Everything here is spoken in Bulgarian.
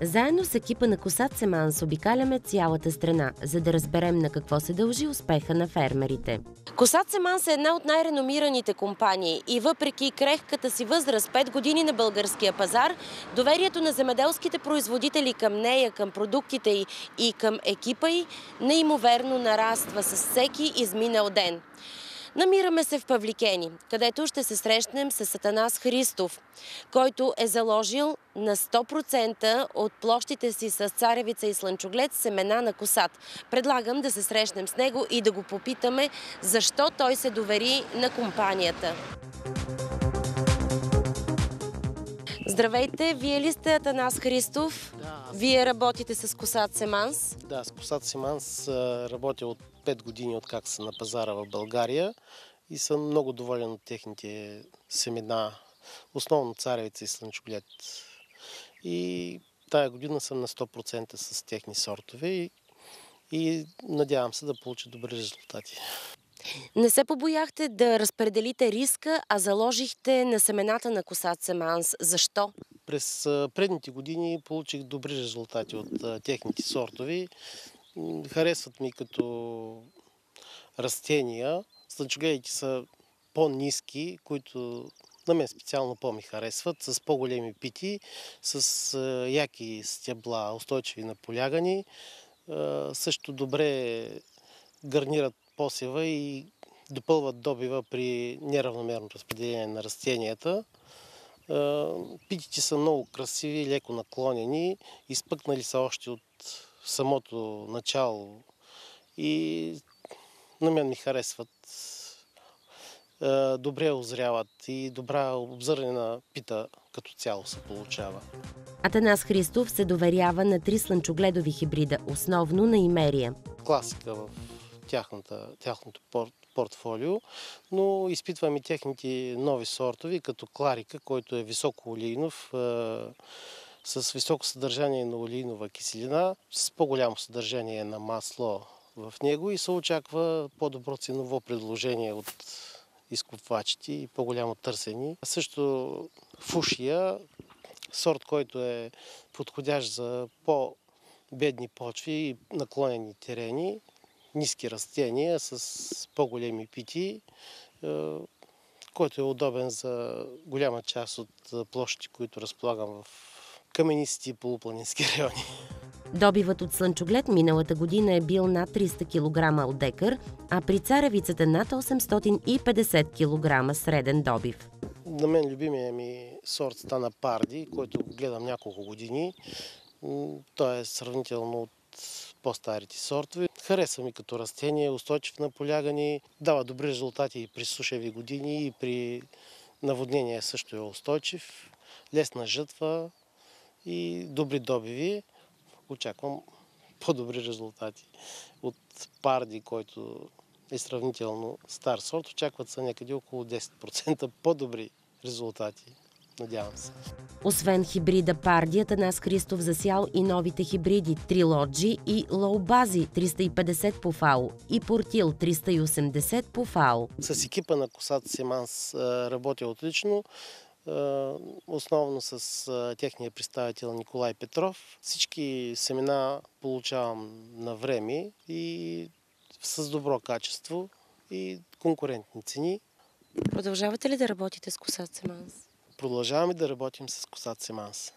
Заедно с екипа на Косат Семанс обикаляме цялата страна, за да разберем на какво се дължи успеха на фермерите. Косат Семанс е една от най-реномираните компании и въпреки крехката си възраст 5 години на българския пазар, доверието на земеделските производители към нея, към продуктите й и към екипа й неимоверно нараства с всеки изминал ден. Намираме се в Павликени, където ще се срещнем с Атанас Христов, който е заложил на 100% от площите си с царевица и слънчоглед семена на Косат. Предлагам да се срещнем с него и да го попитаме защо той се довери на компанията. Здравейте, вие ли сте Атанас Христов? Да, Вие работите с Косат Семанс? Да, с Косат Семанс работя от 5 години, откак са на пазара в България и съм много доволен от техните семена, основно царевица и слънчоглед. И тая година съм на 100% с техни сортове и надявам се да получа добри резултати. Не се побояхте да разпределите риска, а заложихте на семената на Косат Семанс. Защо? През предните години получих добри резултати от техните сортове. Харесват ми като растения. Слънчогледите са по-ниски, които на мен специално по-ми харесват, с по-големи пити, с яки стебла, устойчиви на полягани. Също добре гарнират посева и допълват добива при неравномерно разпределение на растенията. Питите са много красиви, леко наклонени, изпъкнали са още от самото начало и на мен ми харесват. Добре озряват и добра обзърнена пита като цяло се получава. Атанас Христов се доверява на 3 слънчогледови хибрида, основно на Имерия. Класика в тяхното портфолио, но изпитвам и техните нови сортови, като Кларика, който е високо олийнов, с високо съдържание на олийнова киселина, с по-голямо съдържание на масло в него и се очаква по-добро ценово предложение от изкупвачите и по-голямо търсене. Също Фушия, сорт, който е подходящ за по-бедни почви и наклонени терени, ниски растения с по-големи пити, който е удобен за голяма част от площите, които разполагам в каменистите и полупланински райони. Добивът от слънчоглед миналата година е бил над 300 кг от декар, а при царевицата над 850 кг среден добив. На мен любимия ми сорт стана Парди, който гледам няколко години. Той е сравнително от по-старите сортове. Харесва ми като растение, устойчив на полягани, дава добри резултати и при сушеви години, и при наводнение също е устойчив, лесна жътва и добри добиви. Очаквам по-добри резултати от Парди, който е сравнително стар сорт. Очакват се някъде около 10% по-добри резултати. Надявам се. Освен хибрида Парди, Атанас Христов засял и новите хибриди Трилоджи и Лоубази 350 по ФАО и Портил 380 по ФАО. С екипа на Косат Семанс работя отлично. Основно с техния представител Николай Петров. Всички семена получавам на време и с добро качество и конкурентни цени. Продължавате ли да работите с Косат Семанс? Продължаваме да работим с Косат Семанс.